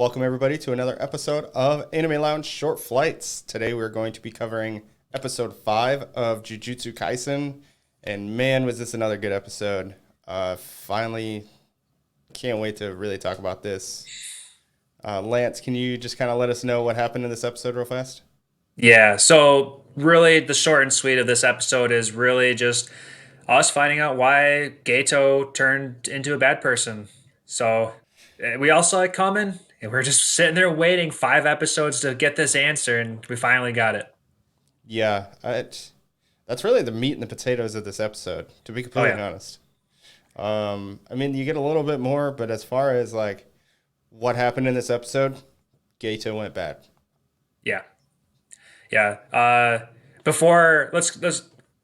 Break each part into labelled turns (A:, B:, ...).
A: Welcome everybody to another episode of Anime Lounge Short Flights. Today we're going to be covering episode 5 of Jujutsu Kaisen, and man, was this another good episode. Finally, can't wait to really talk about this. Lance, can you just kind of let us know what happened in this episode real fast?
B: Yeah, so really the short and sweet of this episode is really just us finding out why Gato turned into a bad person. So we all saw it coming, and we're just sitting there waiting 5 episodes to get this answer, and we finally got it.
A: Yeah, that's really the meat and the potatoes of this episode, to be
B: Oh
A: completely
B: yeah,
A: honest. I mean, you get a little bit more, but as far as like what happened in this episode, Gato went bad.
B: yeah, yeah. Before let's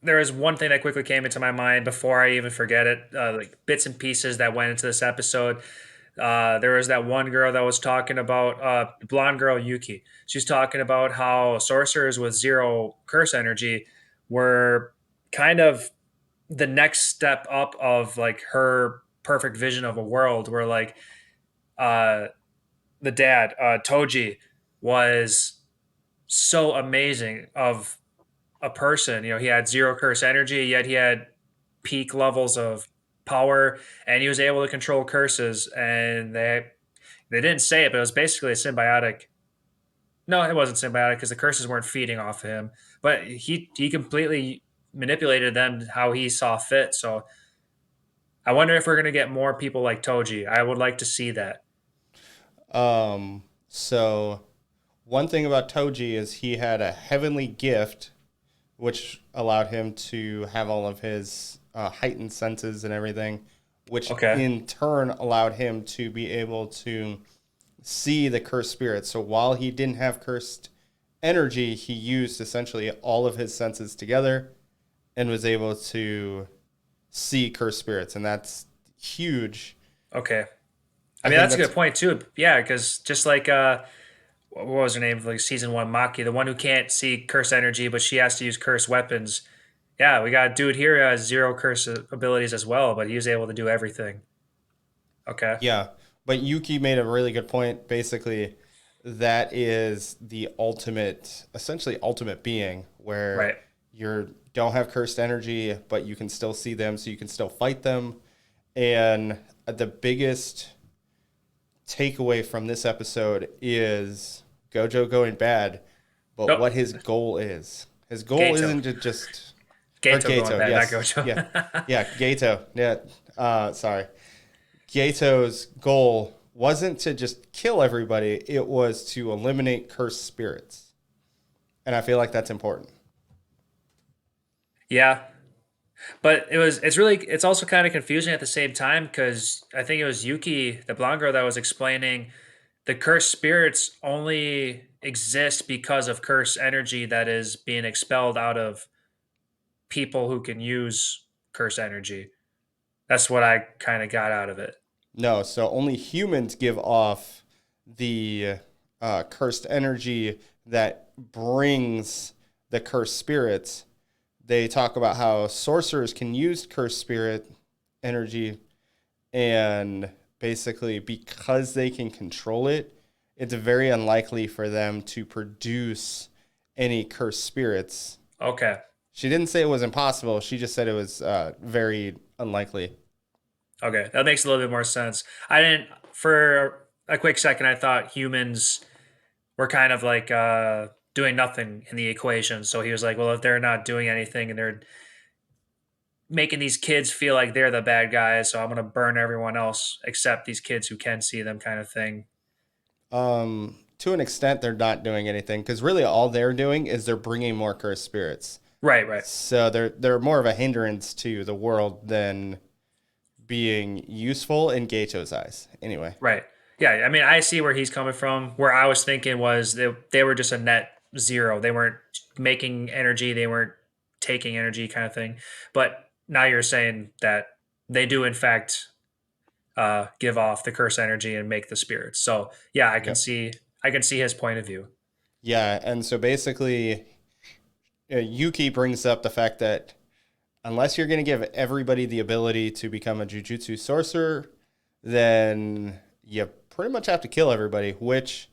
B: there is one thing that quickly came into my mind before I even forget it. Like bits and pieces that went into this episode. There was that one girl that was talking about blonde girl Yuki. She's talking about how sorcerers with zero curse energy were kind of the next step up of like her perfect vision of a world where like uh, the dad Toji was so amazing of a person. You know, he had zero curse energy, yet he had peak levels of power, and he was able to control curses. And they didn't say it, but it was basically a symbiotic. No, it wasn't symbiotic because the curses weren't feeding off of him, but he completely manipulated them how he saw fit. So I wonder if we're gonna get more people like Toji. I would like to see that.
A: So one thing about Toji is he had a heavenly gift, which allowed him to have all of his heightened senses and everything, which
B: Okay.
A: in turn allowed him to be able to see the cursed spirits. So while he didn't have cursed energy, he used essentially all of his senses together and was able to see cursed spirits, and that's huge.
B: Okay. I
A: I
B: mean,
A: think
B: that's a good
A: that's
B: point too. Yeah, because just like what was her name? Like season one, Maki, the one who can't see curse energy, but she has to use curse weapons. Yeah, we got a dude here who has zero curse abilities as well, but he was able to do everything. Okay.
A: Yeah, but Yuki made a really good point. Basically, that is the ultimate, essentially ultimate being, where
B: Right.
A: you don't have cursed energy, but you can still see them, so you can still fight them. And the biggest takeaway from this episode is Gojo going bad, but
B: Nope.
A: what his goal is. His goal
B: Gato.
A: isn't to just or
B: Gato going
A: Gato,
B: bad, not
A: yes,
B: Gojo.
A: yeah, yeah, Gato, yeah. Sorry. Gato's goal wasn't to just kill everybody, it was to eliminate cursed spirits. And I feel like that's important.
B: Yeah. But it's also kind of confusing at the same time because I think it was Yuki, the blonde girl, that was explaining the cursed spirits only exist because of cursed energy that is being expelled out of people who can use curse energy. That's what I kind of got out of it.
A: No, so only humans give off the cursed energy that brings the cursed spirits. They talk about how sorcerers can use cursed spirit energy, and basically, because they can control it, it's very unlikely for them to produce any cursed spirits.
B: Okay.
A: She didn't say it was impossible. She just said it was very unlikely.
B: Okay. That makes a little bit more sense. I didn't, for a quick second, I thought humans were kind of like doing nothing in the equation. So he was like, well, if they're not doing anything and they're making these kids feel like they're the bad guys, so I'm going to burn everyone else except these kids who can see them, kind of thing.
A: To an extent, they're not doing anything because really all they're doing is they're bringing more cursed spirits.
B: Right, right.
A: So they're more of a hindrance to the world than being useful in Gato's eyes. Anyway,
B: Right. Yeah, I mean, I see where he's coming from. Where I was thinking was they were just a net zero. They weren't making energy, they weren't taking energy kind of thing. But now you're saying that they do in fact give off the curse energy and make the spirits. So, yeah,
A: yep,
B: I can see his point of view.
A: yeah, and so basically, Yuki brings up the fact that unless you're going to give everybody the ability to become a jujutsu sorcerer, then you pretty much have to kill everybody, which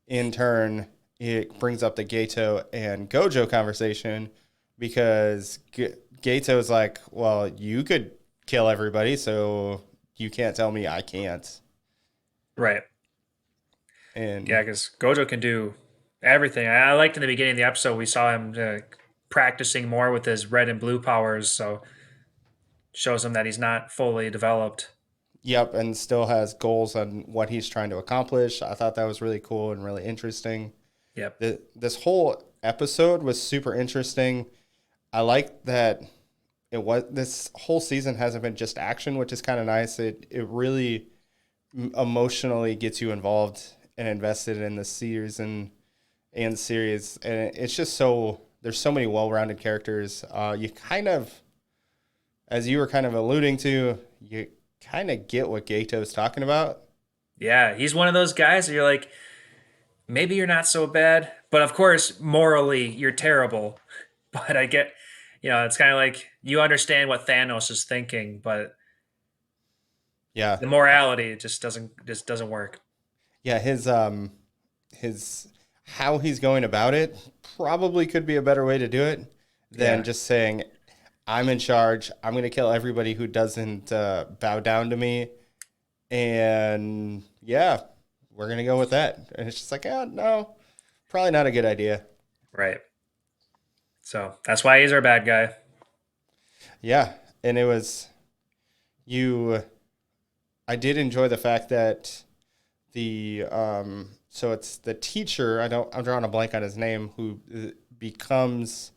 A: in turn it brings up the Gato and Gojo conversation because Gato's like, well, you could kill everybody, so you can't tell me I can't.
B: Right.
A: And
B: Yeah, because Gojo can do everything. I liked in the beginning of the episode we saw him practicing more with his red and blue powers, so shows him that he's not fully developed.
A: yep, and still has goals on what he's trying to accomplish. I thought that was really cool and really interesting.
B: Yep.
A: This whole episode was super interesting. I like that it was this whole season hasn't been just action, which is kind of nice. It really emotionally gets you involved and invested in the series, and it's just so there's so many well-rounded characters. You kind of, as you were kind of alluding to, you kind of get what Gato's talking about.
B: Yeah, he's one of those guys that you're like, maybe you're not so bad, but of course, morally, you're terrible. But I get, it's kind of like you understand what Thanos is thinking, but
A: Yeah,
B: the morality just doesn't work.
A: yeah, his how he's going about it probably could be a better way to do it than
B: Yeah,
A: just saying I'm in charge. I'm going to kill everybody who doesn't bow down to me. And yeah, we're going to go with that. And it's just like, oh, no, probably not a good idea.
B: right. So that's why he's our bad guy.
A: Yeah. And it was, you, I did enjoy the fact that so it's the teacher, I'm drawing a blank on his name, who becomes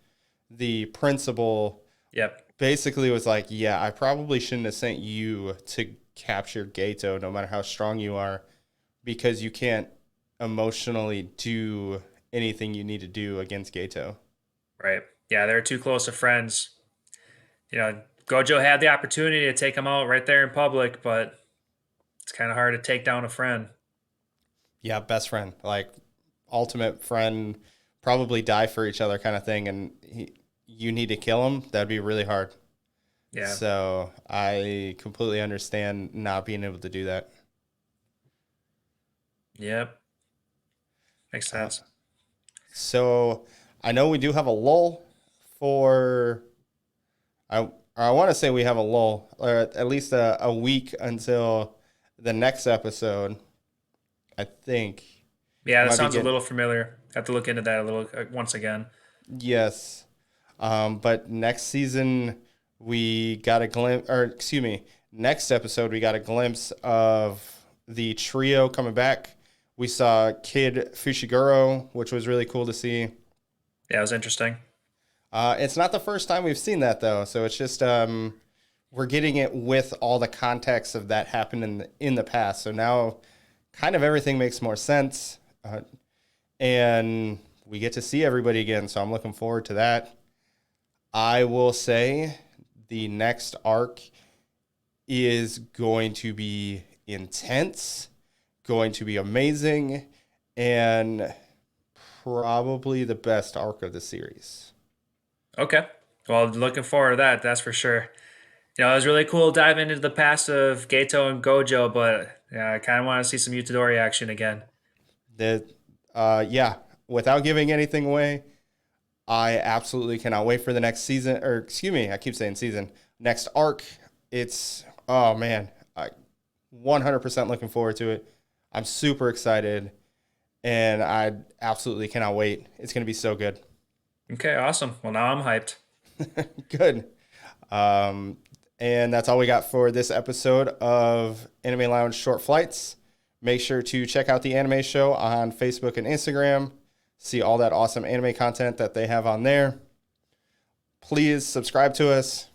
A: the principal,
B: Yep.
A: basically was like, yeah, I probably shouldn't have sent you to capture Gato, no matter how strong you are, because you can't emotionally do anything you need to do against Gato.
B: Right. Yeah, they're too close of friends. Gojo had the opportunity to take him out right there in public, but it's kind of hard to take down a friend.
A: Yeah, best friend, like ultimate friend, probably die for each other kind of thing, and you need to kill him. That'd be really hard.
B: Yeah.
A: So I completely understand not being able to do that.
B: Yep. Makes
A: Uh,
B: sense.
A: so I know we do have a lull for I want to say we have a lull, or at least a week until the next episode. I think
B: Yeah, that
A: might be
B: sounds a
A: getting
B: little familiar. Have to look into that a little once again.
A: yes, but next season we got a glimpse, or excuse me, next episode we got a glimpse of the trio coming back. We saw Kid Fushiguro, which was really cool to see.
B: Yeah, it was interesting.
A: It's not the first time we've seen that though, so it's just we're getting it with all the context of that happened in the past. So now, kind of everything makes more sense, and we get to see everybody again. So I'm looking forward to that. I will say the next arc is going to be intense, going to be amazing, and probably the best arc of the series.
B: Okay. Well, looking forward to that. That's for sure. It was really cool diving into the past of Gato and Gojo, but yeah, I kind of want to see some Utadori action again.
A: That, yeah, without giving anything away, I absolutely cannot wait for the next season, or excuse me, I keep saying season, next arc. It's, oh man, I 100% looking forward to it. I'm super excited, and I absolutely cannot wait. It's going to be so good.
B: Okay, awesome. Well, now I'm hyped.
A: Good. Um, and that's all we got for this episode of Anime Lounge Short Flights. Make sure to check out the anime show on Facebook and Instagram. See all that awesome anime content that they have on there. Please subscribe to us.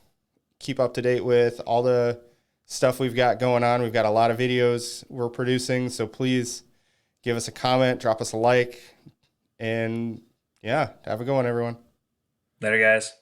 A: Keep up to date with all the stuff we've got going on. We've got a lot of videos we're producing, so please give us a comment, drop us a like, and yeah, have a good one, everyone.
B: Later, guys.